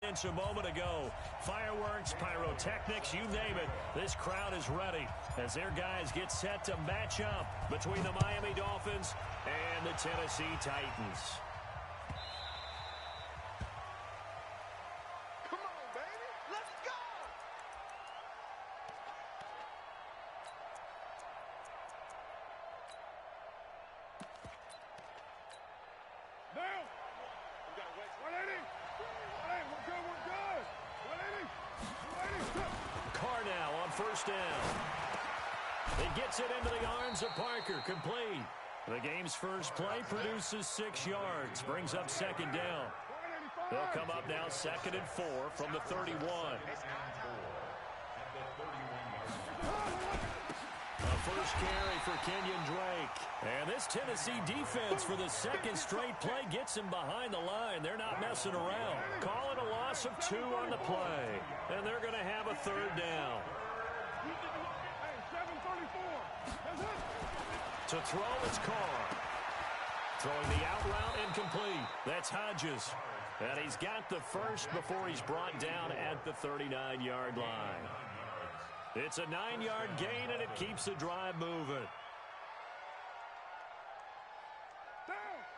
A moment ago, fireworks, pyrotechnics, you name it, this crowd is ready as their guys get set to match up between the Miami Dolphins and the Tennessee Titans. Come on, baby, let's go! Down! We got to wait. 180! We're good! 180! Carr now on first down. It gets it into the arms of Parker, complete. The game's first play produces 6 yards, brings up second down. They'll come up now 2nd and 4 from the 31. A first carry for Kenyon Drake. And this Tennessee defense for the second straight play gets him behind the line. They're not messing around. Call it a loss of 2 on the play. And they're going to have a third down. To throw, it's Carr. Throwing the out route incomplete. That's Hodges. And he's got the first before he's brought down at the 39-yard line. It's a 9-yard gain, and it keeps the drive moving.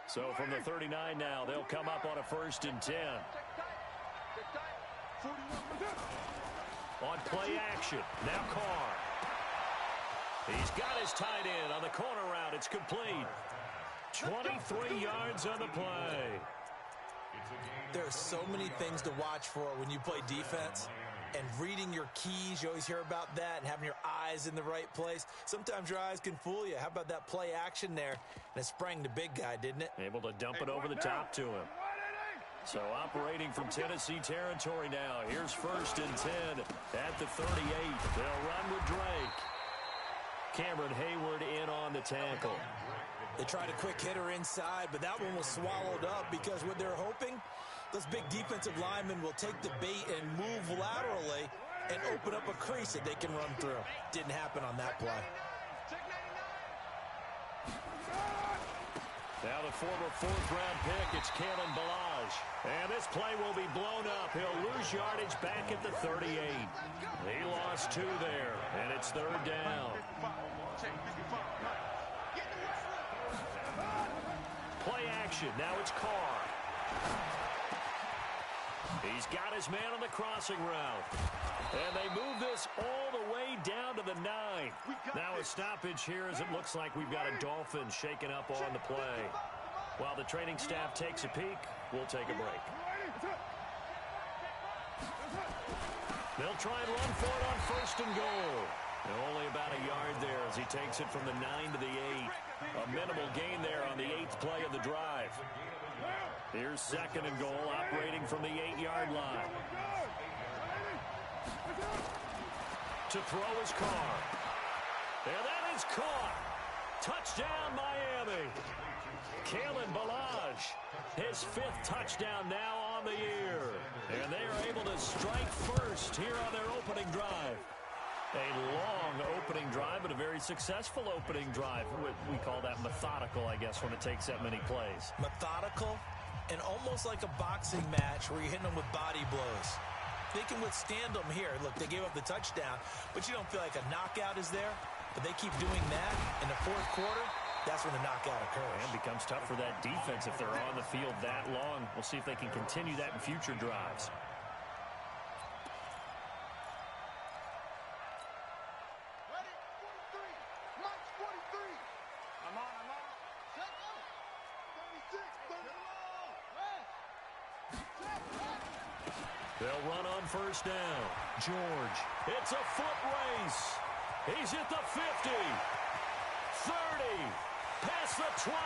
So from the 39 now, they'll come up on a 1st and 10. On play action, now Carr. He's got his tight end on the corner route. It's complete. 23 yards on the play. There are so many things to watch for when you play defense. And reading your keys, you always hear about that, and having your eyes in the right place. Sometimes your eyes can fool you. How about that play action there? And it sprang the big guy, didn't it? Able to dump it over the top to him. So operating from Tennessee territory now. Here's 1st and 10 at the 38. They'll run with Drake. Cameron Hayward in on the tackle. They tried a quick hitter inside, but that one was swallowed up because what they're hoping, those big defensive linemen will take the bait and move laterally and open up a crease that they can run through. Didn't happen on that play. Now the former 4th-round pick, it's Kalen Ballage. And this play will be blown up. He'll lose yardage back at the 38. He lost 2 there, and it's 3rd down. Play action. Now it's Carr. He's got his man on the crossing route. And they move this all the way down to the 9. Now a stoppage here as it looks like we've got a Dolphins shaking up on the play. While the training staff takes a peek, we'll take a break. They'll try and run for it on 1st and goal. And only about a yard there as he takes it from the 9 to the 8. A minimal gain there on the 8th play of the drive. Here's 2nd and goal, operating from the 8-yard line. To throw is Carr. And that is caught. Touchdown, Miami. Kalen Ballage, his 5th touchdown now on the year. And they are able to strike first here on their opening drive. A long opening drive, but a very successful opening drive. We call that methodical, I guess, when it takes that many plays. Methodical and almost like a boxing match where you're hitting them with body blows. They can withstand them here. Look, they gave up the touchdown, but you don't feel like a knockout is there. But they keep doing that in the 4th quarter. That's when the knockout occurs. And it becomes tough for that defense if they're on the field that long. We'll see if they can continue that in future drives. Ready? 43. March 43. I'm on. Set up. 36. 30. They'll run on 1st down. George. It's a foot race. He's at the 50. 30. Past the 20.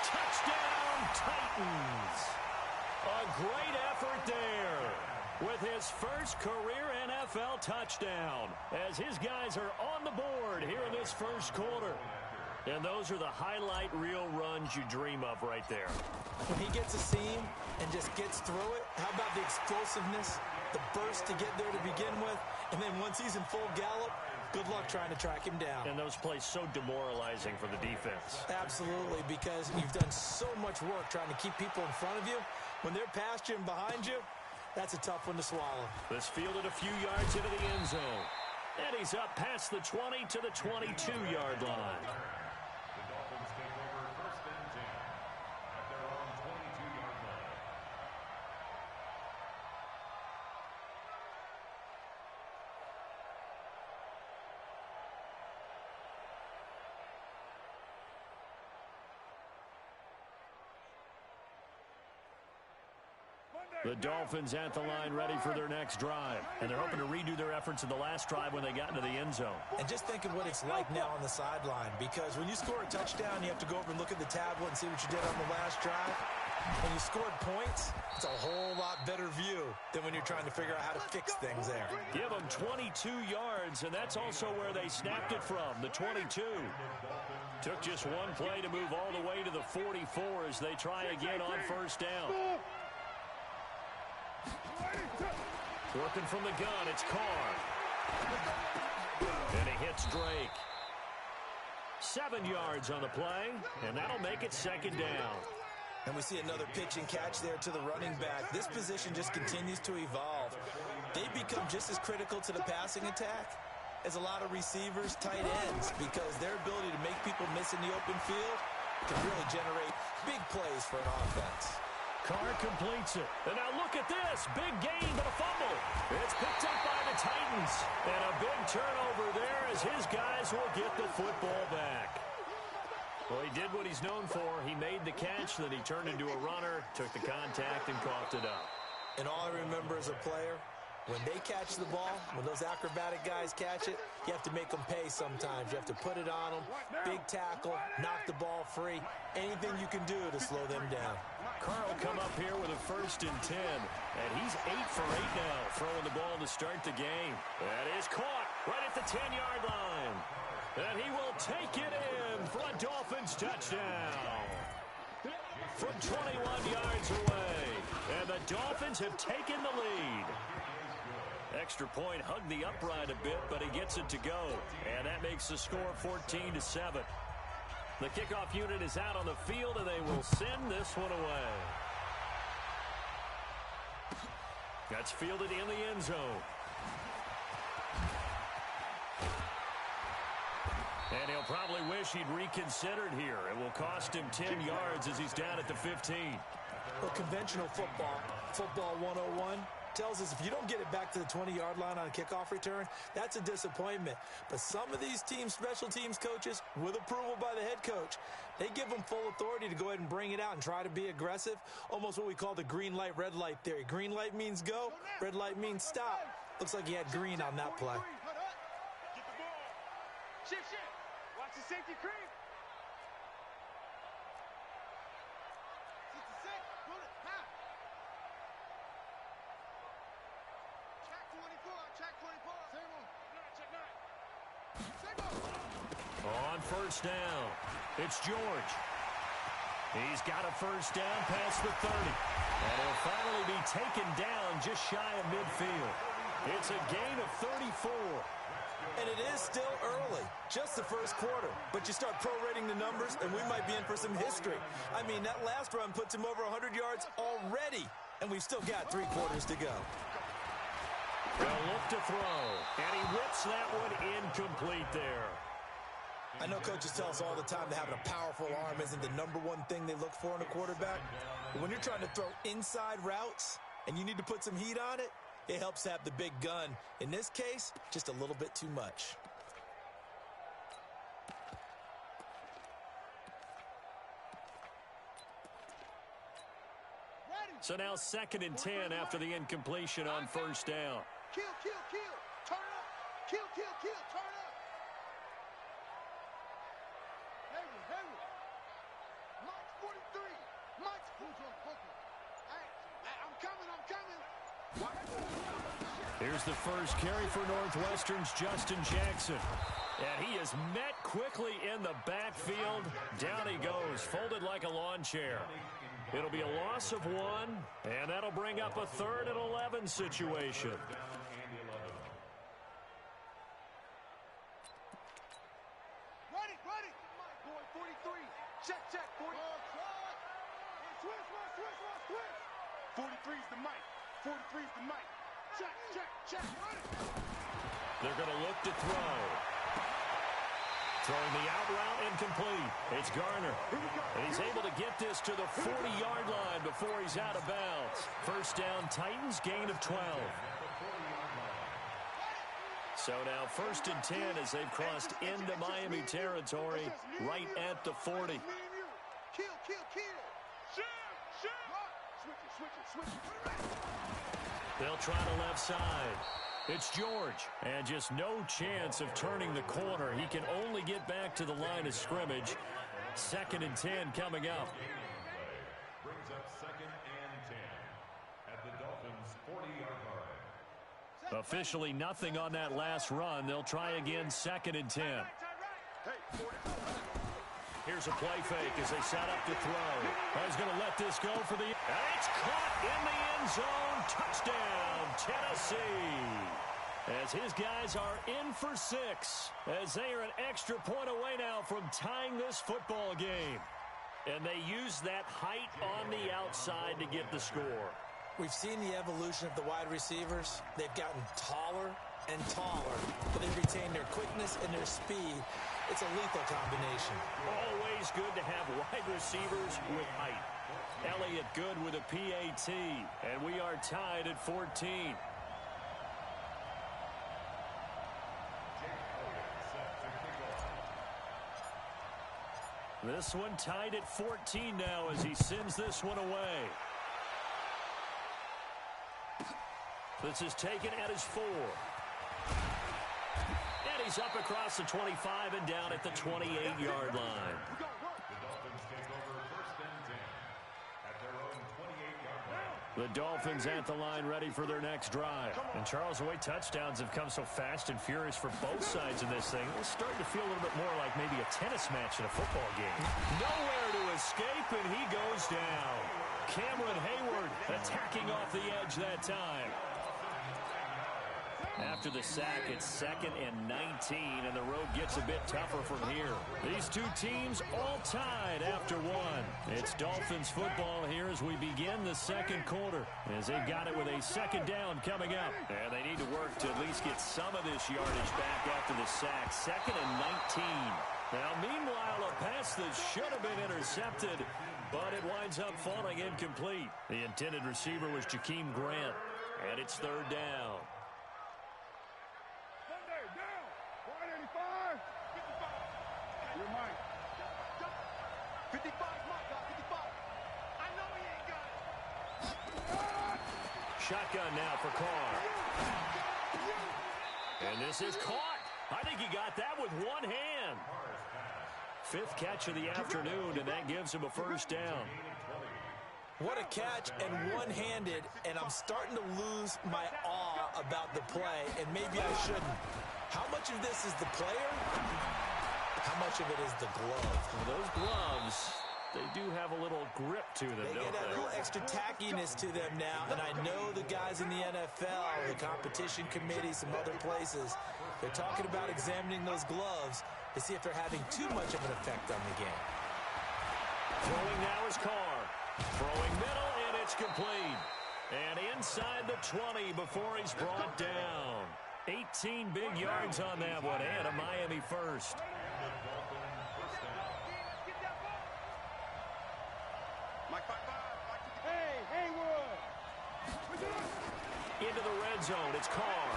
Touchdown, Titans. A great effort there with his first career NFL touchdown as his guys are on the board here in this 1st quarter. And those are the highlight reel runs you dream of right there. When he gets a seam and just gets through it, how about the explosiveness, the burst to get there to begin with, and then once he's in full gallop, good luck trying to track him down. And those plays so demoralizing for the defense. Absolutely, because you've done so much work trying to keep people in front of you. When they're past you and behind you, That's a tough one to swallow. This fielded a few yards into the end zone. And he's up past the 20 to the 22-yard line. The Dolphins take over 1st and 10 at their own 22-yard line. The Dolphins at the line ready for their next drive. And they're hoping to redo their efforts in the last drive when they got into the end zone. And just think of what it's like now on the sideline, because when you score a touchdown, you have to go over and look at the tablet and see what you did on the last drive. When you scored points, it's a whole lot better view than when you're trying to figure out how to fix things there. Give them 22 yards, and that's also where they snapped it from, the 22. Took just one play to move all the way to the 44 as they try again on 1st down. Working from the gun, it's Carr. And he hits Drake. 7 yards on the play, and that'll make it 2nd down. And we see another pitch and catch there to the running back. This position just continues to evolve. They become just as critical to the passing attack as a lot of receivers, tight ends, because their ability to make people miss in the open field can really generate big plays for an offense. Carr completes it. And now look at this. Big gain, but a fumble. It's picked up by the Titans. And a big turnover there as his guys will get the football back. Well, he did what he's known for. He made the catch, then he turned into a runner, took the contact, and coughed it up. And all I remember as a player, when they catch the ball, when those acrobatic guys catch it, you have to make them pay sometimes. You have to put it on them, big tackle, knock the ball free, anything you can do to slow them down. Carr will come up here with a 1st and 10, and he's 8 for 8 now, throwing the ball to start the game. That is caught right at the 10-yard line. And he will take it in for a Dolphins touchdown. From 21 yards away, and the Dolphins have taken the lead. Extra point hugged the upright a bit, but he gets it to go. And that makes the score 14-7. The kickoff unit is out on the field, and they will send this one away. That's fielded in the end zone. And he'll probably wish he'd reconsidered here. It will cost him 10 yards as he's down at the 15. Well, conventional football 101, tells us if you don't get it back to the 20-yard line on a kickoff return, that's a disappointment. But some of these teams, special teams coaches, with approval by the head coach, they give them full authority to go ahead and bring it out and try to be aggressive, almost what we call the green light, red light theory. Green light means go, red light means stop. Looks like he had green on that play. Get the ball. Shift. Watch the safety creep. 66. Put it. Half. Check 24. Same one. Check 9. On 1st down, it's George. He's got a 1st down past the 30. And he'll finally be taken down just shy of midfield. It's a gain of 34. And it is still early, just the 1st quarter. But you start prorating the numbers, and we might be in for some history. I mean, that last run puts him over 100 yards already, and we've still got 3 quarters to go. They'll look to throw, and he whips that one incomplete there. I know coaches tell us all the time that having a powerful arm isn't the #1 thing they look for in a quarterback. But when you're trying to throw inside routes and you need to put some heat on it, it helps to have the big gun. In this case, just a little bit too much. So now 2nd and 10 after the incompletion on 1st down. Kill. Turn up. Kill. Turn up. Heavy. Mike's 43. Mike's I'm coming. Here's the first carry for Northwestern's Justin Jackson. And he is met quickly in the backfield. Down he goes, folded like a lawn chair. It'll be a loss of 1, and that'll bring up a 3rd and 11 situation. Ready. Boy, 43. Check. 40. Switch. 43's the mic. 43's the mic. Check, check, check. They're going to look to throw. Throwing the out route incomplete. It's Garner. And he's able to get this to the 40-yard line before he's out of bounds. First down, Titans, gain of 12. So now 1st and 10 as they've crossed into Miami territory right at the 40. Kill, kill, kill. Shoot. Switch it. They'll try the left side. It's George. And just no chance of turning the corner. He can only get back to the line of scrimmage. 2nd and 10 coming up. Brings up 2nd and 10 at the Dolphins' 40-yard line. Officially nothing on that last run. They'll try again 2nd and 10. Here's a play fake as they set up to throw. He's going to let this go for the... And it's caught in the end zone. Touchdown, Tennessee. As his guys are in for 6. As they are an extra point away now from tying this football game. And they use that height on the outside to get the score. We've seen the evolution of the wide receivers. They've gotten taller and taller, but they've retained their quickness and their speed. It's a lethal combination. Always good to have wide receivers with height. Elliott good with a PAT, and we are tied at 14. This one tied at 14 now as he sends this one away. This is taken at his 4. And he's up across the 25 and down at the 28-yard line. The Dolphins take over 1st and 10 at their own 28-yard line. The Dolphins at the line ready for their next drive. And Charles, the way touchdowns have come so fast and furious for both sides in this thing, it's starting to feel a little bit more like maybe a tennis match in a football game. Nowhere to escape, and he goes down. Cameron Hayward attacking off the edge that time. After the sack, it's 2nd and 19, and the road gets a bit tougher from here. These two teams all tied after one. It's Dolphins football here as we begin the 2nd quarter, as they've got it with a 2nd down coming up. And they need to work to at least get some of this yardage back after the sack. 2nd and 19. Now, meanwhile, a pass that should have been intercepted, but it winds up falling incomplete. The intended receiver was Jakeem Grant, and it's 3rd down. You're mine. 55, Mike. 55. I know he ain't got it. Shotgun now for Carr. And this is caught. I think he got that with one hand. 5th catch of the afternoon, and that gives him a 1st down. What a catch, and one-handed, and I'm starting to lose my awe about the play, and maybe I shouldn't. How much of this is the player? How much of it is the glove? Well, those gloves, they do have a little grip to them, They don't get a they? little extra tackiness to them now, and I know the guys in the NFL, the competition committee, some other places, they're talking about examining those gloves to see if they're having too much of an effect on the game. Throwing now is Carr. Throwing middle, and it's complete. And inside the 20 before he's brought down. 18 big yards on that one, and a Miami first. Hey, Haywood. Into the red zone, it's Carr.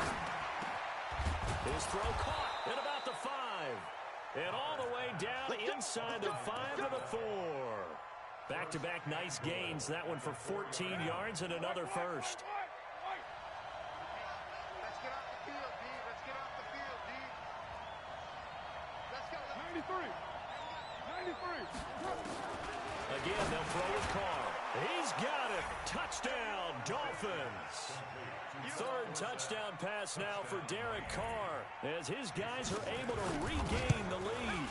His throw caught at about the 5. And all the way down inside the 5 to the 4. Back-to-back nice gains. That one for 14 yards and another first. Let's get off the field, D. Let's get off the field, D. Let's go. 93. Again, they'll throw with Carr. He's got it. Touchdown, Dolphins. 3rd touchdown pass now for Derek Carr as his guys are able to regain the lead.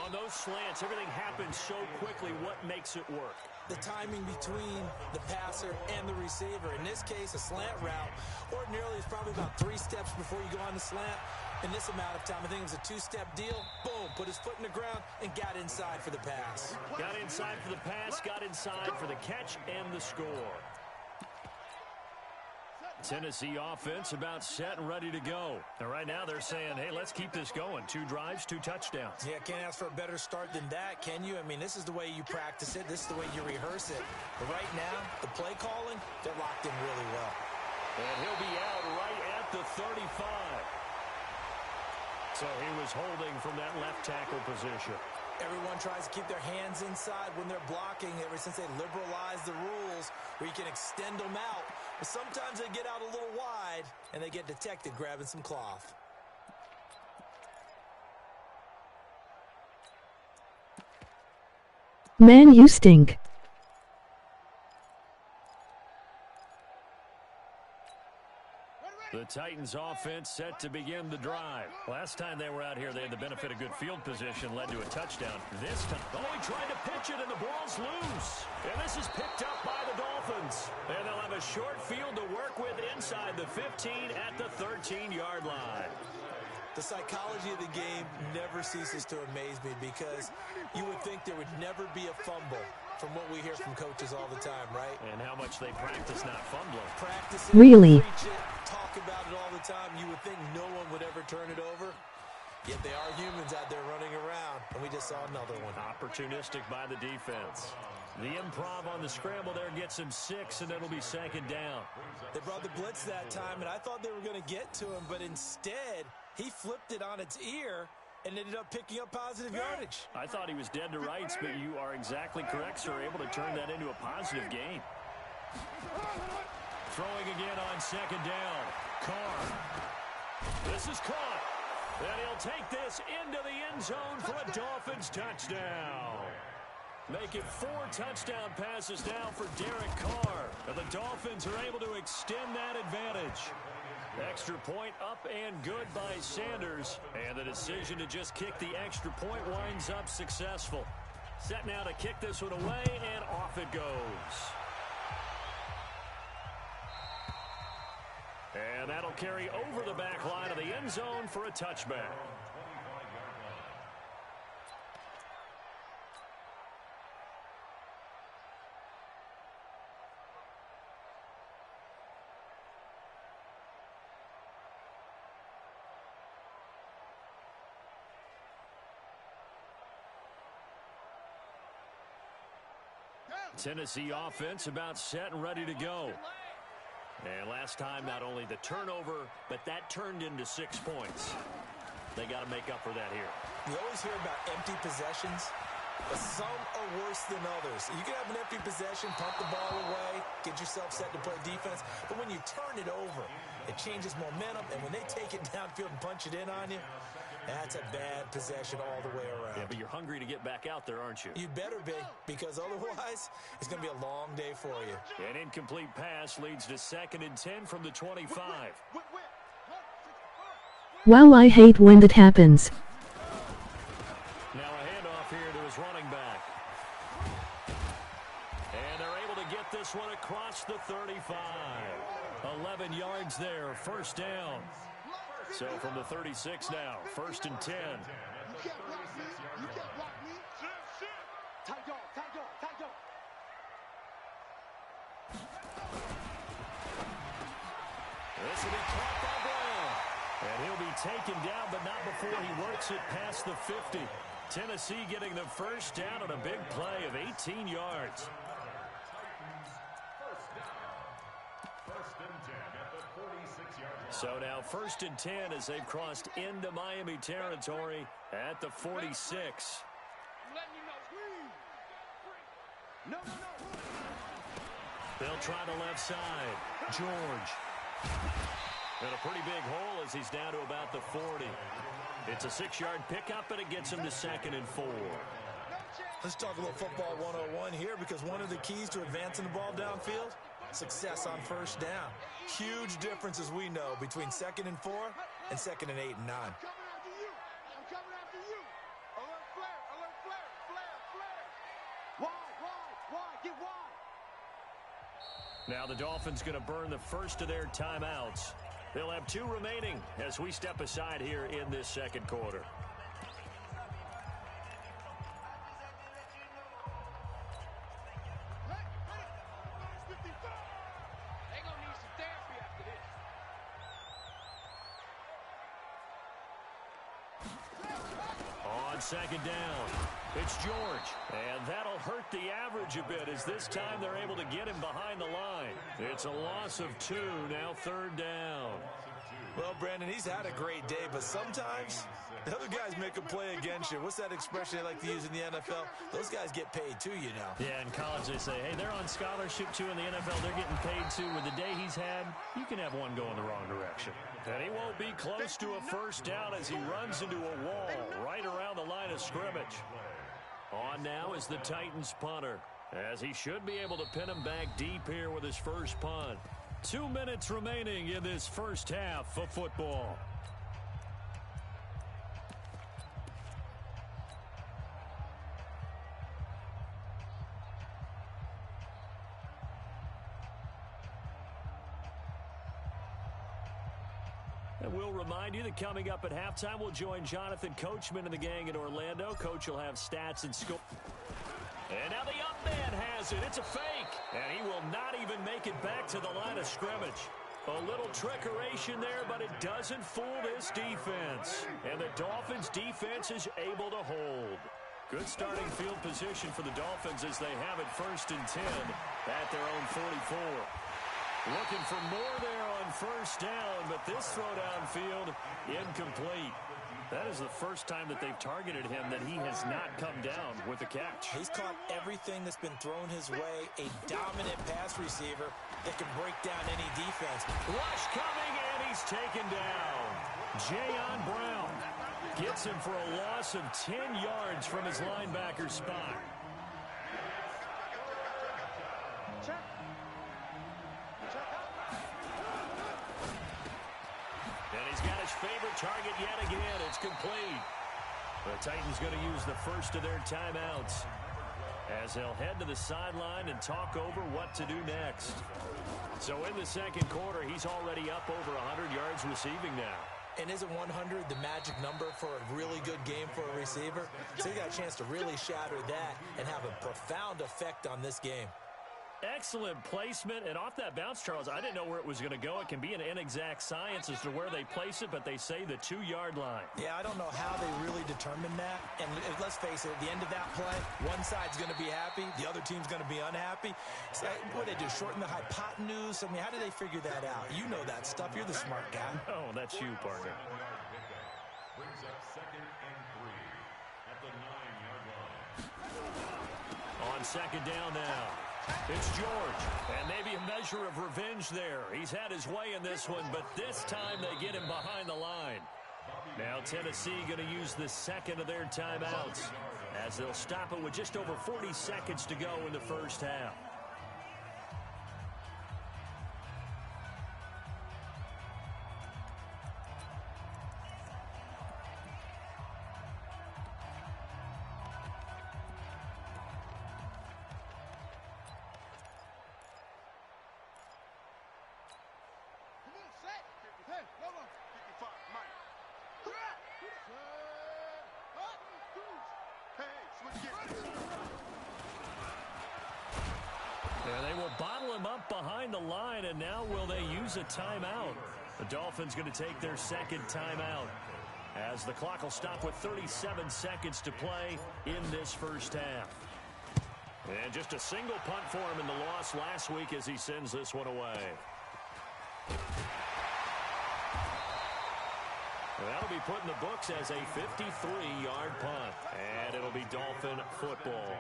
On those slants, everything happens so quickly. What makes it work? The timing between the passer and the receiver. In this case, a slant route ordinarily is probably about 3 steps before you go on the slant. In this amount of time, I think it was a 2-step deal. Boom, put his foot in the ground and got inside for the pass. Got inside for the pass, got inside for the catch and the score. Tennessee offense about set and ready to go. And right now they're saying, hey, let's keep this going. 2 drives, 2 touchdowns. Yeah, can't ask for a better start than that, can you? I mean, this is the way you practice it. This is the way you rehearse it. But right now, the play calling, they're locked in really well. And he'll be out right at the 35. So he was holding from that left tackle position. Everyone tries to keep their hands inside when they're blocking ever since they liberalized the rules where you can extend them out. But sometimes they get out a little wide and they get detected grabbing some cloth. Man, you stink. The Titans offense set to begin the drive. Last time they were out here, they had the benefit of good field position, led to a touchdown. This time, he tried to pitch it, and the ball's loose. And this is picked up by the Dolphins. And they'll have a short field to work with inside the 15 at the 13-yard line. The psychology of the game never ceases to amaze me because you would think there would never be a fumble from what we hear from coaches all the time, right? And how much they practice not fumbling. Practice it, Really? preach it, talk about it all the time. You would think no one would ever turn it over. Yet they are humans out there running around, and we just saw another one. Opportunistic by the defense. The improv on the scramble there gets him 6, and it'll be 2nd down. They brought the blitz that time, and I thought they were going to get to him, but instead he flipped it on its ear and ended up picking up positive yardage. I thought he was dead to rights, but you are exactly correct, sir. Able to turn that into a positive gain. Throwing again on 2nd down. Carr. This is caught. And he'll take this into the end zone for a Dolphins touchdown. Make it 4 touchdown passes now for Derek Carr. And the Dolphins are able to extend that advantage. Extra point up and good by Sanders. And the decision to just kick the extra point winds up successful. Set now to kick this one away, and off it goes. And that'll carry over the back line of the end zone for a touchback. Tennessee offense about set and ready to go. And last time, not only the turnover, but that turned into 6 points. They got to make up for that here. You always hear about empty possessions, but some are worse than others. You can have an empty possession, punt the ball away, get yourself set to play defense, but when you turn it over, it changes momentum, and when they take it downfield and punch it in on you, that's a bad possession all the way around. Yeah, but you're hungry to get back out there, aren't you? You better be, because otherwise, it's going to be a long day for you. An incomplete pass leads to 2nd and 10 from the 25. Wow, I hate when that happens. Now a handoff here to his running back. And they're able to get this one across the 35. 11 yards there, 1st down. So from the 36 now, 1st and 10. You can't block me. You can't block me. Tight dog, tight dog, tight dog. This will be caught by Brown. And he'll be taken down, but not before he works it past the 50. Tennessee getting the 1st down on a big play of 18 yards. So now 1st and 10 as they've crossed into Miami territory at the 46. They'll try the left side. George. And a pretty big hole as he's down to about the 40. It's a 6-yard pickup, and it gets him to 2nd and 4. Let's talk a little football 101 here, because one of the keys to advancing the ball downfield, success on 1st down. Huge difference, as we know, between 2nd and 4 and 2nd and 8 and 9. I'm coming after you. Alert flare, alert flare, flare, flare. Wide, get wide. Now the Dolphins going to burn the first of their timeouts. They'll have 2 remaining as we step aside here in this 2nd quarter. They gonna need some therapy after this. on second down. It's George. And that'll hurt the average a bit as this time they're able to get him behind the line. It's a loss of 2, now third down. Well, Brandon, he's had a great day, but sometimes the other guys make a play against you. What's that expression they like to use in the NFL? Those guys get paid too, you know. Yeah, in college they say, hey, they're on scholarship too. In the NFL, they're getting paid too. With the day he's had, you can have one go in the wrong direction. And he won't be close to a first down as he runs into a wall right around the line of scrimmage. On now is the Titans punter, as he should be able to pin him back deep here with his first punt. 2 minutes remaining in this first half of football. And we'll remind you that coming up at halftime, we'll join Jonathan Coachman and the gang in Orlando. Coach will have stats and score. And now the up man has it. It's a fake. And he will not even make it back to the line of scrimmage. A little trickeration there, but it doesn't fool this defense. And the Dolphins defense is able to hold. Good starting field position for the Dolphins as they have it 1st and 10 at their own 44. Looking for more there on first down, but this throw downfield incomplete. That is the first time that they've targeted him that he has not come down with a catch. He's caught everything that's been thrown his way. A dominant pass receiver that can break down any defense. Rush coming, and he's taken down. Jayon Brown gets him for a loss of 10 yards from his linebacker spot. And he's got his favorite target yet again. It's complete. The Titans going to use the first of their timeouts as they'll head to the sideline and talk over what to do next. So in the second quarter, he's already up over 100 yards receiving now. And isn't 100 the magic number for a really good game for a receiver? So he got a chance to really shatter that and have a profound effect on this game. Excellent placement, and off that bounce, Charles, I didn't know where it was going to go. It can be an inexact science as to where they place it, but they say the 2-yard line. Yeah, I don't know how they really determined that. And let's face it, at the end of that play, one side's going to be happy, the other team's going to be unhappy. So, what did they do, shorten the hypotenuse? I mean, how did they figure that out? You know that stuff. You're the smart guy. Oh, that's you, partner. Brings up 2nd and 3 at the 9-yard line. On second down now. It's George, and maybe a measure of revenge there. He's had his way in this one, but this time they get him behind the line. Now Tennessee going to use the second of their timeouts as they'll stop it with just over 40 seconds to go in the first half. They will bottle him up behind the line, and now will they use a timeout? The Dolphins going to take their second timeout as the clock will stop with 37 seconds to play in this first half. And just a single punt for him in the loss last week as he sends this one away. That'll be put in the books as a 53-yard punt, and it'll be Dolphin football.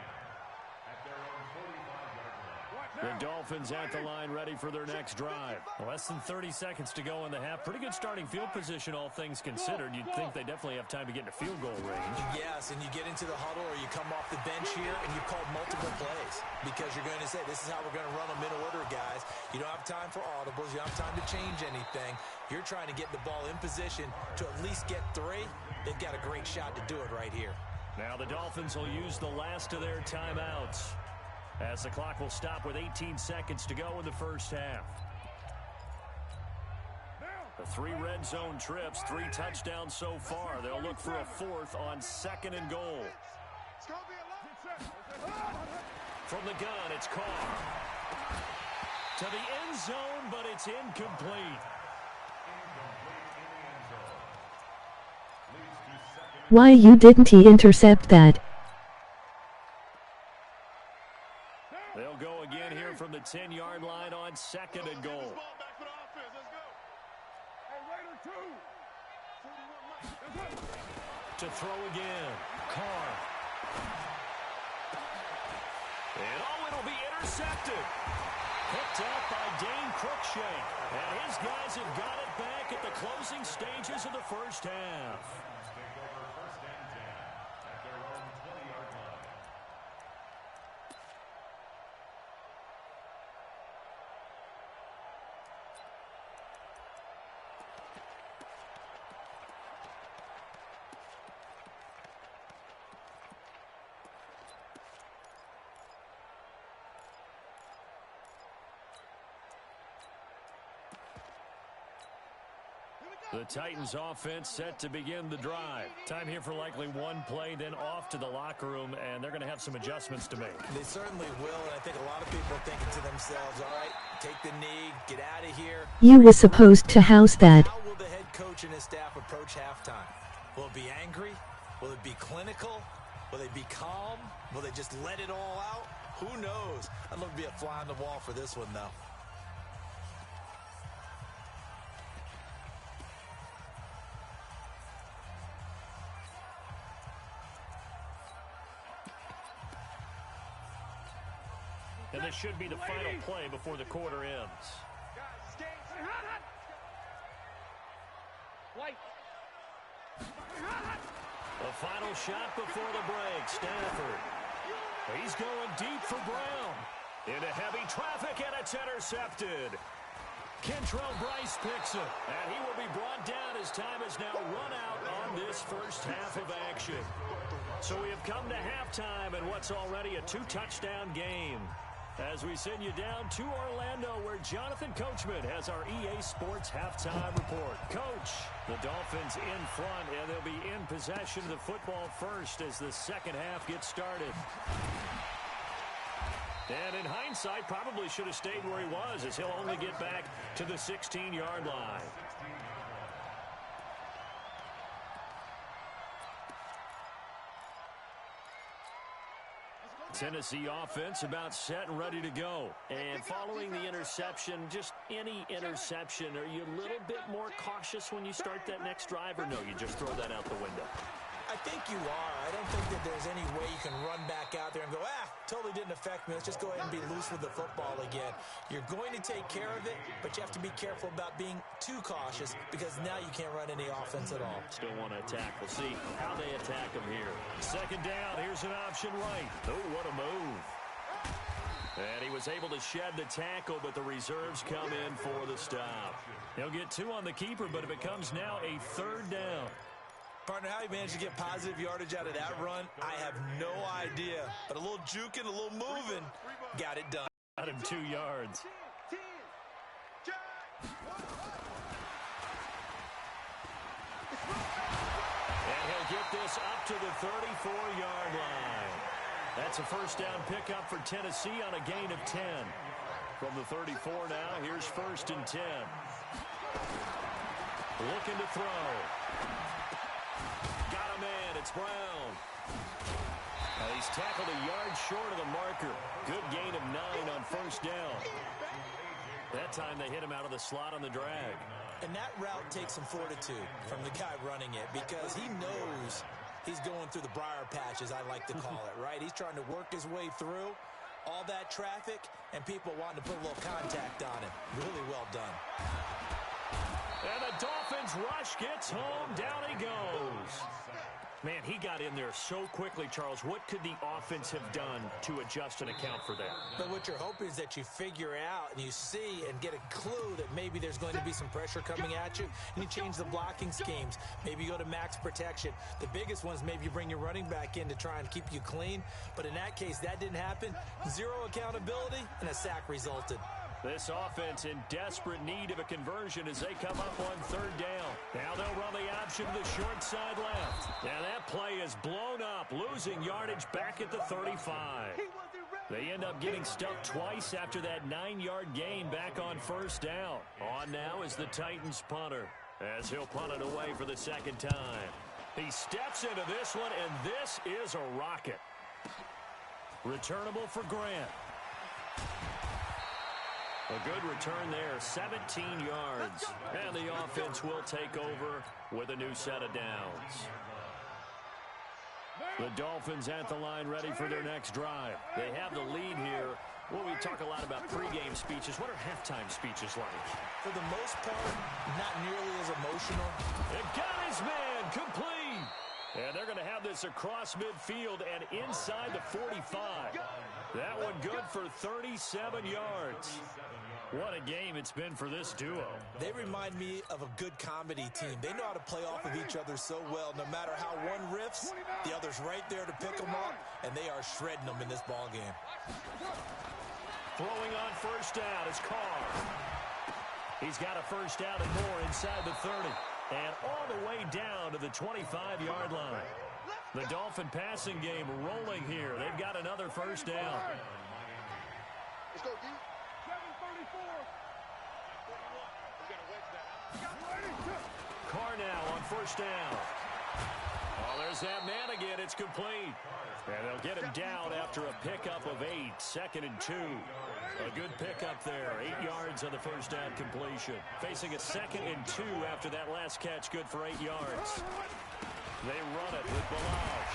The Dolphins at the line ready for their next drive. Less than 30 seconds to go in the half. Pretty good starting field position, all things considered. You'd think they definitely have time to get into field goal range. Yes, and you get into the huddle or you come off the bench here and you call multiple plays because you're going to say, this is how we're going to run them in order, guys. You don't have time for audibles. You don't have time to change anything. You're trying to get the ball in position to at least get 3. They've got a great shot to do it right here. Now the Dolphins will use the last of their timeouts as the clock will stop with 18 seconds to go in the first half. The 3 red zone trips, 3 touchdowns so far. They'll look for a 4th on 2nd and goal. From the gun, it's Carr. To the end zone, but it's incomplete. Leads to 2nd Why you didn't he intercept that? They'll go again here from the 10-yard line on 2nd and goal. To throw again. Carr. And it'll be intercepted. Picked up by Dane Cruikshank. And his guys have got it back at the closing stages of the first half. The Titans offense set to begin the drive. Time here for likely one play, then off to the locker room, and they're going to have some adjustments to make. They certainly will, and I think a lot of people are thinking to themselves, all right, take the knee, get out of here. You was supposed to house that. How will the head coach and his staff approach halftime? Will it be angry? Will it be clinical? Will they be calm? Will they just let it all out? Who knows? I'd love to be a fly on the wall for this one, though. And this should be the final play before the quarter ends. The final shot before the break. Stafford. He's going deep for Brown. Into heavy traffic, and it's intercepted. Kentrell Bryce picks it, and he will be brought down as time has now run out on this first half of action. So we have come to halftime in what's already a 2-touchdown game. As we send you down to Orlando, where Jonathan Coachman has our EA Sports halftime report. Coach, the Dolphins in front, and they'll be in possession of the football first as the second half gets started. And in hindsight, probably should have stayed where he was, as he'll only get back to the 16-yard line. Tennessee offense about set and ready to go. And following the interception, just any interception, are you a little bit more cautious when you start that next drive, or no, you just throw that out the window? I think you are. I don't think that there's any way you can run back out there and go, totally didn't affect me. Let's just go ahead and be loose with the football again. You're going to take care of it, but you have to be careful about being too cautious because now you can't run any offense at all. Still want to attack. We'll see how they attack him here. Second down. Here's an option right. Oh, what a move. And he was able to shed the tackle, but the reserves come in for the stop. He'll get 2 on the keeper, but it becomes now a third down. Partner, how he managed to get positive yardage out of that run, I have no idea. But a little juking, a little moving, got it done. Got him 2 yards. And he'll get this up to the 34-yard line. That's a first down pickup for Tennessee on a gain of 10. From the 34 now, here's 1st and 10. Looking to throw. Got a man. It's Brown. He's tackled a yard short of the marker. Good gain of 9 on first down. That time they hit him out of the slot on the drag. And that route takes some fortitude from the guy running it because he knows he's going through the briar patch, as I like to call it, right? He's trying to work his way through all that traffic and people wanting to put a little contact on him. Really well done. And the Dolphins rush gets home. Down he goes. Man, he got in there so quickly, Charles. What could the offense have done to adjust and account for that? But what you're hoping is that you figure out and you see and get a clue that maybe there's going to be some pressure coming at you, and you change the blocking schemes. Maybe you go to max protection. The biggest one is maybe you bring your running back in to try and keep you clean. But in that case, that didn't happen. 0 accountability, and a sack resulted. This offense in desperate need of a conversion as they come up on third down. Now they'll run the option to the short side left. Now that play is blown up, losing yardage back at the 35. They end up getting stuck twice after that 9-yard gain back on first down. On now is the Titans punter, as he'll punt it away for the second time. He steps into this one, and this is a rocket. Returnable for Grant. A good return there, 17 yards. And the offense will take over with a new set of downs. The Dolphins at the line ready for their next drive. They have the lead here. Well, we talk a lot about pregame speeches. What are halftime speeches like? For the most part, not nearly as emotional. It got his man complete. And they're going to have this across midfield and inside the 45. That one good for 37 yards. What a game it's been for this duo. They remind me of a good comedy team. They know how to play off of each other so well. No matter how one riffs, the other's right there to pick them up, and they are shredding them in this ball game. Throwing on first down is Carr. He's got a first down and more inside the 30. And all the way down to the 25-yard line. The Dolphin passing game rolling here. They've got another first down. Let's go, D. 734. Carr now on first down. Oh, there's that man again. It's complete. And they'll get him down after a pickup of 8. 2nd and 2. A good pickup there. 8 yards on the first down completion. Facing a 2nd and 2 after that last catch. Good for 8 yards. They run it with Balaj.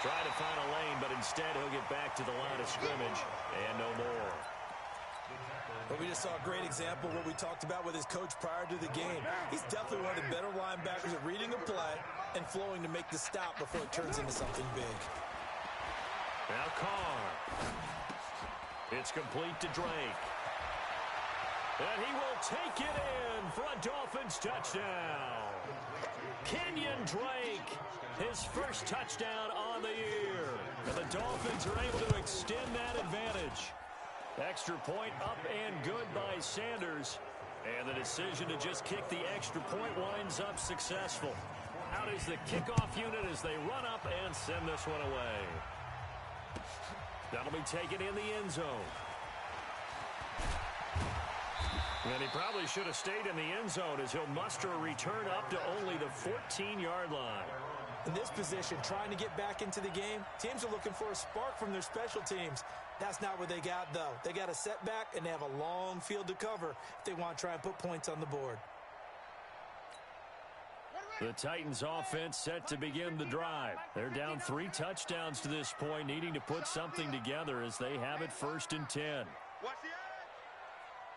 Trying to find a lane, but instead he'll get back to the line of scrimmage. And no more. But we just saw a great example of what we talked about with his coach prior to the game. He's definitely one of the better linebackers at reading a play and flowing to make the stop before it turns into something big. Now Carr. It's complete to Drake. And he will take it in for a Dolphins touchdown. Kenyon Drake, his first touchdown on the year. And the Dolphins are able to extend that advantage. Extra point up and good by Sanders. And the decision to just kick the extra point winds up successful. Out is the kickoff unit as they run up and send this one away. That'll be taken in the end zone. And he probably should have stayed in the end zone as he'll muster a return up to only the 14-yard line. In this position, trying to get back into the game, teams are looking for a spark from their special teams. That's not what they got, though. They got a setback, and they have a long field to cover if they want to try and put points on the board. The Titans offense set to begin the drive. They're down 3 touchdowns to this point, needing to put something together as they have it 1st and 10. Watch the edge.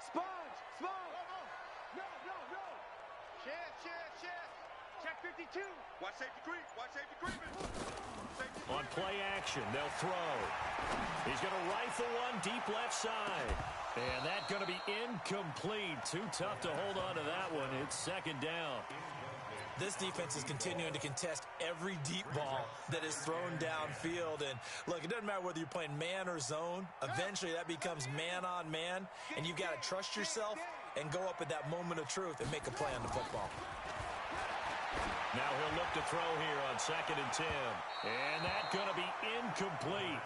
Sponge. No. Chance. Check 52. Watch safety creeping. On play action, they'll throw. He's going to rifle one deep left side. And that's going to be incomplete. Too tough to hold on to that one. It's 2nd down. This defense is continuing to contest every deep ball that is thrown downfield. And, look, it doesn't matter whether you're playing man or zone. Eventually, that becomes man-on-man, and you've got to trust yourself and go up at that moment of truth and make a play on the football. Now he'll look to throw here on 2nd and 10. And that's going to be incomplete.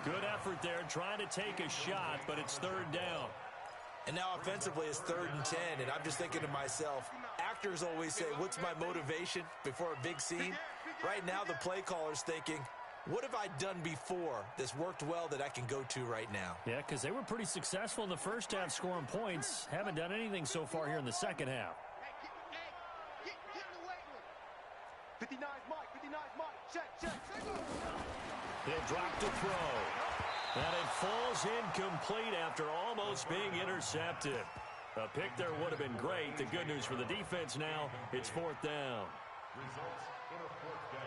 Good effort there trying to take a shot, but it's 3rd down. And now offensively it's 3rd and 10, and I'm just thinking to myself, actors always say, what's my motivation before a big scene? Right now the play caller's thinking, what have I done before that's worked well that I can go to right now? Yeah, because they were pretty successful in the first half scoring points. Haven't done anything so far here in the second half. Get away with it. 59's Mike. Check. He'll drop to throw. And it falls incomplete after almost being intercepted. A pick there would have been great. The good news for the defense now, it's 4th down. Results in a 4th down.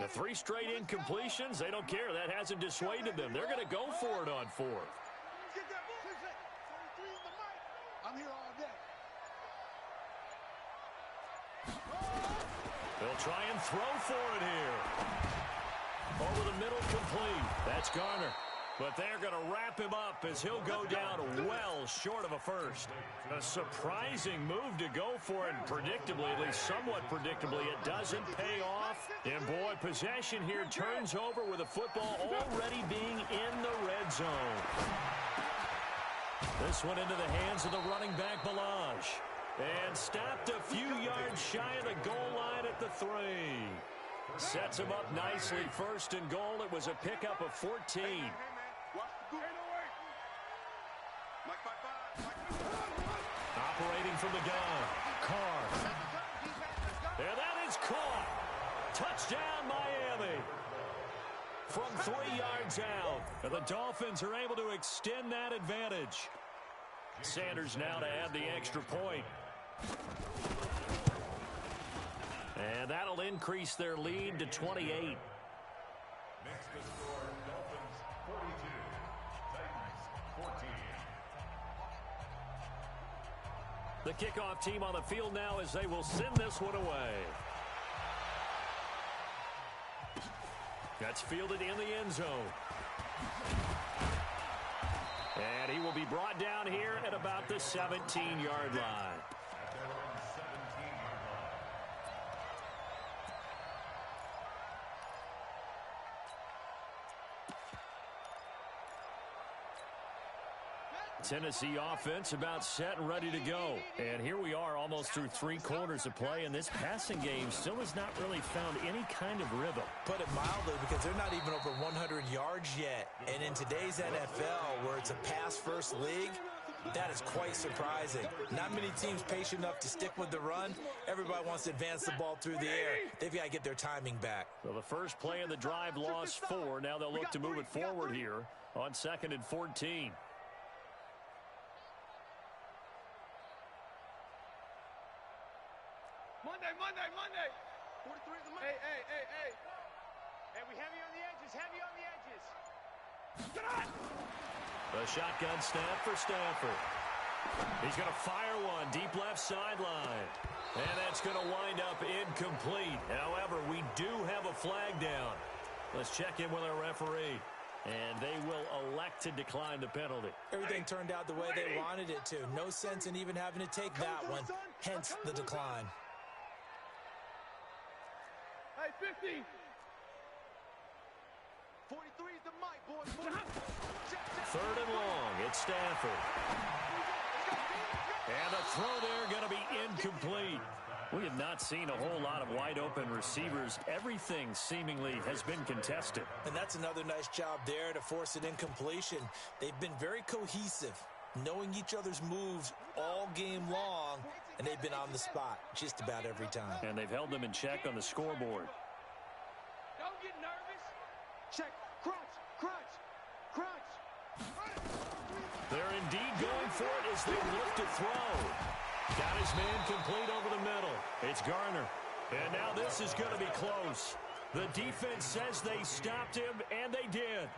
The 3 straight incompletions, they don't care. That hasn't dissuaded them. They're going to go for it on 4th. Get that ball. 23 in the mic. I'm here all day. They'll try and throw for it here. Over the middle, complete. That's Garner. But they're going to wrap him up as he'll go down well short of a first. A surprising move to go for it, and predictably, at least somewhat predictably, it doesn't pay off. And boy, possession here turns over with the football already being in the red zone. This one into the hands of the running back, Balaj. And stopped a few yards shy of the goal line at the 3. Sets him up nicely. First and goal. It was a pickup of 14. Operating from the gun. Carr. And that is caught. Touchdown, Miami. From 3 yards out. And the Dolphins are able to extend that advantage. Sanders now to add the extra point. And that'll increase their lead to 28. Next to score, Dolphins 42, Titans 14. The kickoff team on the field now as they will send this one away. That's fielded in the end zone. And he will be brought down here at about the 17-yard line. Tennessee offense about set and ready to go. And here we are almost through 3 quarters of play, and this passing game still has not really found any kind of rhythm. Put it mildly, because they're not even over 100 yards yet. And in today's NFL, where it's a pass-first league, that is quite surprising. Not many teams patient enough to stick with the run. Everybody wants to advance the ball through the air. They've got to get their timing back. So the first play of the drive lost 4. Now they'll look to move it forward here on 2nd and 14. Monday. 43 of the money. Hey. Hey, we heavy on the edges. Get on! The shotgun snap for Stafford. He's going to fire one deep left sideline. And that's going to wind up incomplete. However, we do have a flag down. Let's check in with our referee. And they will elect to decline the penalty. Everything turned out the way they wanted it to. No sense in even having to take that one. Hence the decline. Hey, 50. 43 is the mic, boys. 3rd and long. It's Stafford. And the throw there going to be incomplete. We have not seen a whole lot of wide-open receivers. Everything seemingly has been contested. And that's another nice job there to force an incompletion. They've been very cohesive, knowing each other's moves all game long, and they've been on the spot just about every time. And they've held them in check on the scoreboard. Don't get nervous. Check. Crunch. They're indeed going for it as they look to throw. Got his man complete over the middle. It's Garner. And now this is going to be close. The defense says they stopped him, and they did.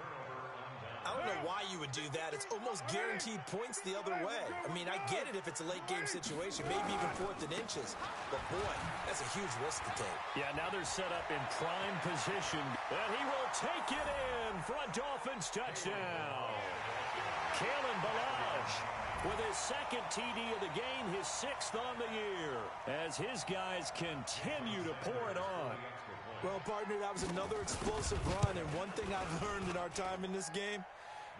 I don't know why you would do that. It's almost guaranteed points the other way. I mean, I get it if it's a late-game situation, maybe even 4th and inches. But, boy, that's a huge risk to take. Yeah, now they're set up in prime position. And he will take it in for a Dolphins touchdown. Kalen Balaj with his 2nd TD of the game, his 6th on the year, as his guys continue to pour it on. Well, partner, that was another explosive run, and one thing I've learned in our time in this game,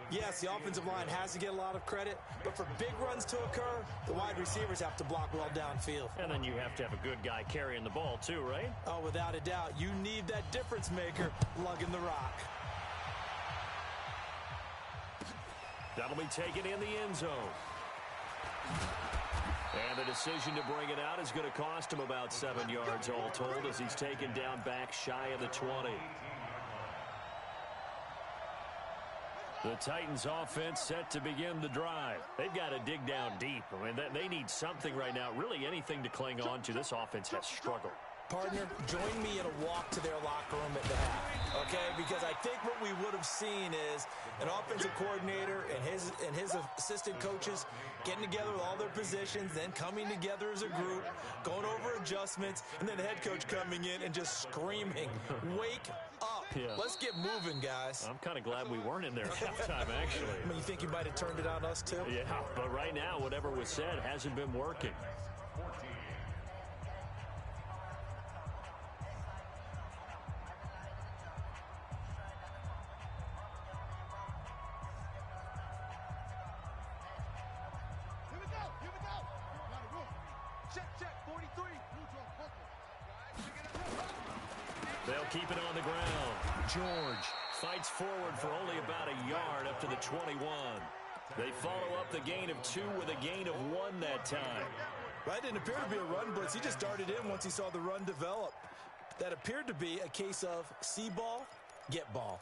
yes, the offensive line has to get a lot of credit, but for big runs to occur, the wide receivers have to block well downfield. And then you have to have a good guy carrying the ball too, right? Oh, without a doubt. You need that difference maker lugging the rock. That'll be taken in the end zone. And the decision to bring it out is going to cost him about 7 yards all told as he's taken down back shy of the 20. The Titans offense set to begin the drive. They've got to dig down deep. I mean, they need something right now, really anything to cling on to. This offense has struggled. Partner, join me in a walk to their locker room at the half, okay? Because I think what we would have seen is an offensive coordinator and his assistant coaches getting together with all their positions, then coming together as a group, going over adjustments, and then the head coach coming in and just screaming, "Wake up!" Yeah. Let's get moving, guys. I'm kind of glad we weren't in there at halftime, actually. I mean, you think you might have turned it on us, too? Yeah, but right now, whatever was said hasn't been working. They'll keep it on the ground. George fights forward for only about a yard up to the 21. They follow up the gain of 2 with a gain of 1 that time. That didn't appear to be a run blitz. He just darted in once he saw the run develop. That appeared to be a case of see ball, get ball.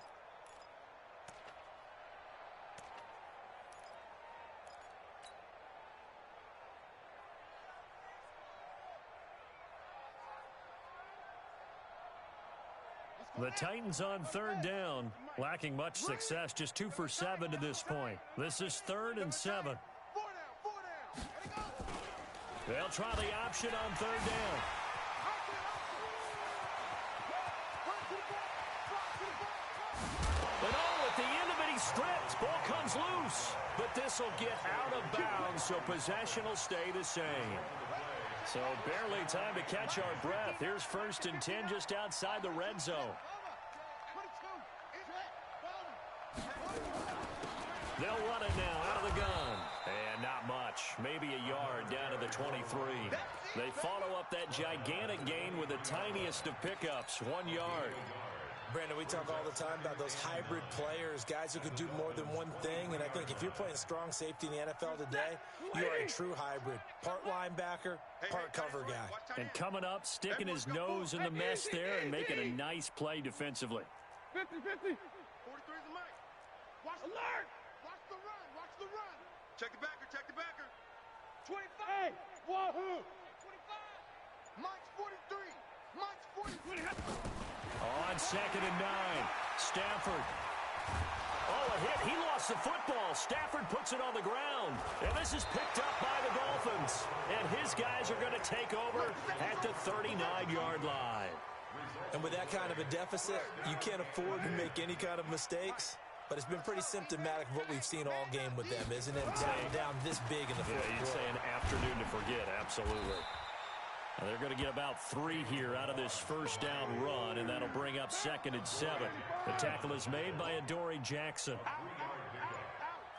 The Titans on 3rd down, lacking much success, just 2 for 7 to this point. This is 3rd and 7. They'll try the option on 3rd down. And at the end of it, he stripped. Ball comes loose. But this will get out of bounds, so possession will stay the same. So barely time to catch our breath. Here's 1st and 10 just outside the red zone. They'll run it now out of the gun. And not much. Maybe a yard down to the 23. They follow up that gigantic gain with the tiniest of pickups, 1 yard. Brandon, we talk all the time about those hybrid players, guys who can do more than one thing. And I think if you're playing strong safety in the NFL today, you are a true hybrid. Part linebacker, part cover guy. And coming up, sticking his nose in the mess there and making a nice play defensively. 50-50. 43's the mic. Watch alert. Watch the run. Watch the run. Check the backer. Check the backer. 25. Hey, wahoo. 25. Mike's 43. Mike's 43. On 2nd and 9, Stafford. Oh, a hit. He lost the football. Stafford puts it on the ground. And this is picked up by the Dolphins. And his guys are going to take over at the 39-yard line. And with that kind of a deficit, you can't afford to make any kind of mistakes. But it's been pretty symptomatic of what we've seen all game with them, isn't it? Down this big in the fourth quarter. You'd say an afternoon to forget. Absolutely. Now they're going to get about 3 here out of this 1st down run, and that'll bring up 2nd and 7. The tackle is made by Adoree Jackson.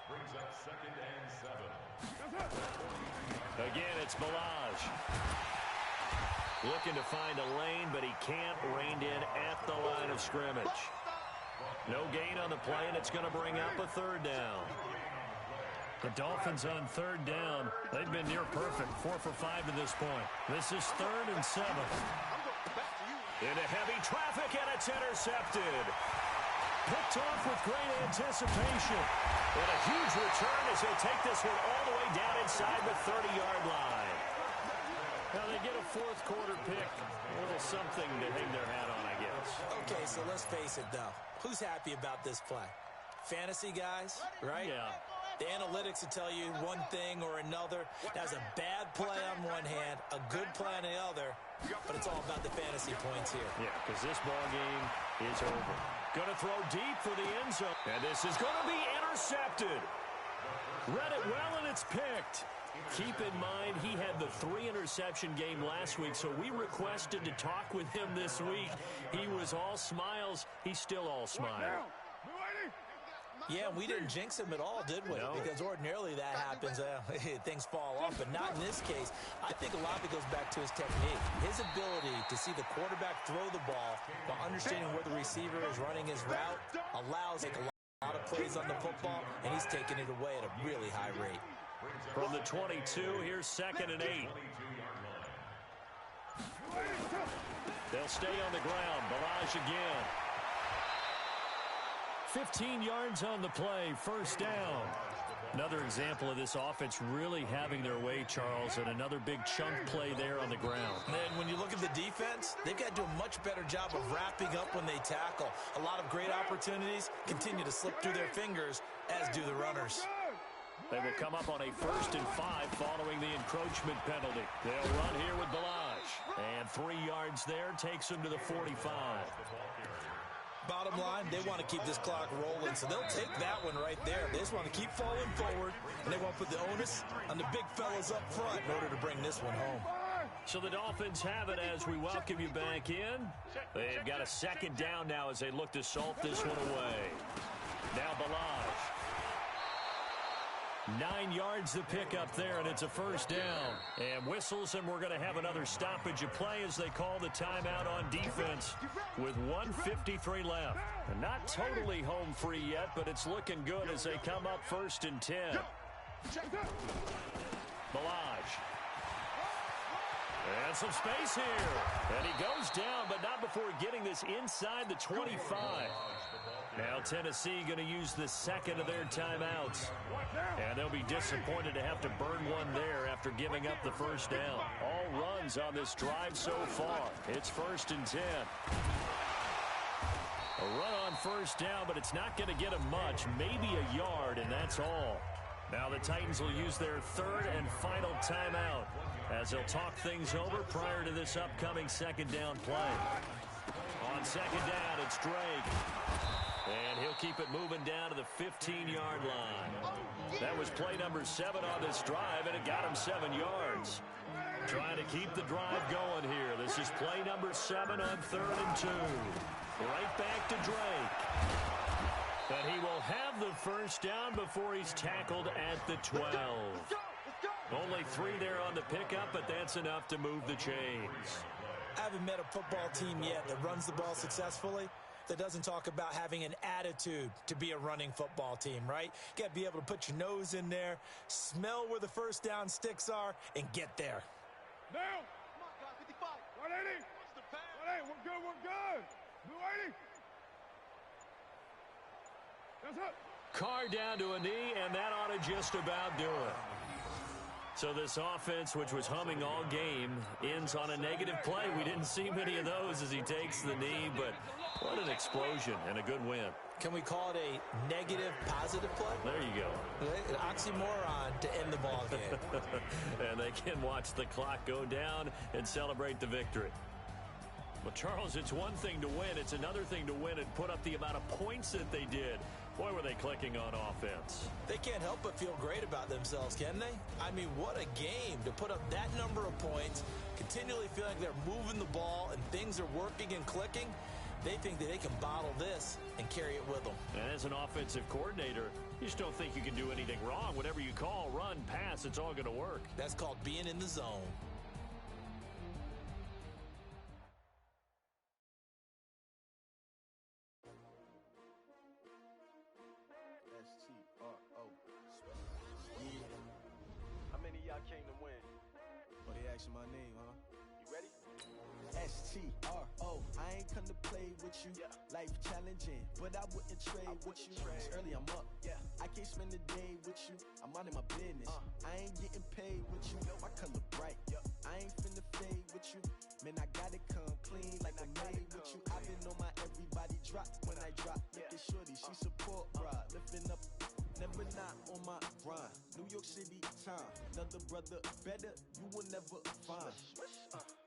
Brings up 2nd and 7. Again, it's Balaj. Looking to find a lane, but he can't. Reined in at the line of scrimmage. No gain on the play, and it's going to bring up a 3rd down. The Dolphins on 3rd down. They've been near perfect, 4 for 5 to this point. This is 3rd and 7. Into heavy traffic, and it's intercepted. Picked off with great anticipation. And a huge return as they take this one all the way down inside the 30-yard line. Now they get a 4th quarter pick. A little something to hang their hat on, I guess. Okay, so let's face it, though. Who's happy about this play? Fantasy guys, right? Yeah. The analytics will tell you one thing or another. That's a bad play on one hand, a good play on the other, but it's all about the fantasy points here. Yeah, because this ball game is over. Going to throw deep for the end zone. And this is going to be intercepted. Read it well, and it's picked. Keep in mind, he had the 3-interception game last week, so we requested to talk with him this week. He was all smiles. He's still all smiles. Yeah, we didn't jinx him at all, did we? No. Because ordinarily that happens. Things fall off, but not in this case. I think a lot of it goes back to his technique. His ability to see the quarterback throw the ball while understanding where the receiver is running his route allows a lot of plays on the football, and he's taking it away at a really high rate. From the 22, here's 2nd and 8. They'll stay on the ground. Balaj again. 15 yards on the play, 1st down. Another example of this offense really having their way, Charles, and another big chunk play there on the ground. And when you look at the defense, they've got to do a much better job of wrapping up when they tackle. A lot of great opportunities continue to slip through their fingers, as do the runners. They will come up on a 1st and 5 following the encroachment penalty. They'll run here with Balaj. And 3 yards there takes them to the 45. Bottom line, they want to keep this clock rolling, so they'll take that one right there. They just want to keep falling forward, and they want to put the onus on the big fellas up front in order to bring this one home. So the Dolphins have it as we welcome you back in. They've got a second down now as they look to salt this one away. Now Balaj. 9 yards to pick up there, and it's a first down. And whistles, and we're going to have another stoppage of play as they call the timeout on defense with 1:53 left. And not totally home free yet, but it's looking good as they come up 1st and 10. Balaj. And some space here. And he goes down, but not before getting this inside the 25. Now Tennessee going to use the second of their timeouts. And they'll be disappointed to have to burn one there after giving up the first down. All runs on this drive so far. It's 1st and 10. A run on first down, but it's not going to get them much. Maybe a yard, and that's all. Now the Titans will use their third and final timeout as they'll talk things over prior to this upcoming second down play. On second down, it's Drake. And he'll keep it moving down to the 15-yard line. That was play number 7 on this drive, and it got him 7 yards. Trying to keep the drive going here. This is play number 7 on 3rd and 2. Right back to Drake. And he will have the first down before he's tackled at the 12. Only 3 there on the pickup, but that's enough to move the chains. I haven't met a football team yet that runs the ball successfully that doesn't talk about having an attitude to be a running football team, right? You got to be able to put your nose in there, smell where the first down sticks are, and get there. Now! Come on, guys, 55. 180. What's the pass? 180. We're good, we're good. 280. That's it. Carr down to a knee, and that ought to just about do it. So this offense, which was humming all game, ends on a negative play. We didn't see many of those as he takes the knee, but what an explosion and a good win. Can we call it a negative positive play? There you go. An oxymoron to end the ball game. And they can watch the clock go down and celebrate the victory. Well, Charles, it's one thing to win. It's another thing to win and put up the amount of points that they did. Boy, were they clicking on offense. They can't help but feel great about themselves, can they? I mean, what a game to put up that number of points, continually feel like they're moving the ball and things are working and clicking. They think that they can bottle this and carry it with them. And as an offensive coordinator, you just don't think you can do anything wrong. Whatever you call, run, pass, it's all going to work. That's called being in the zone. How many of y'all came to win? Oh, they asking my name, huh? You ready? STRO, I ain't come to play with you. Life challenging, but I wouldn't trade with you. It's early, I'm up. I can't spend the day with you. I'm minding my business. I ain't getting paid with you. My color bright. I ain't finna fade with you. Man, I gotta come clean like I'm made with you. I've been on my everybody drop when I drop. Look at shorty, she support ride. Lifting up, never not on my grind. New York City time. Another brother better, you will never find.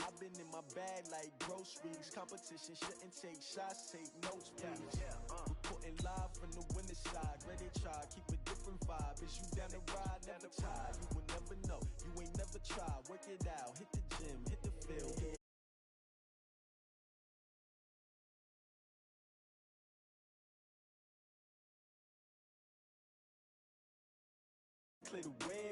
I've been in my bag like groceries. Competition shouldn't take shots, take notes, please. Reporting live from the winning side. Ready to try, keep a different vibe. Is you down the ride, never tired. You will never know, you ain't never tried. Work it out, hit the gym, hit the field. Clear the way.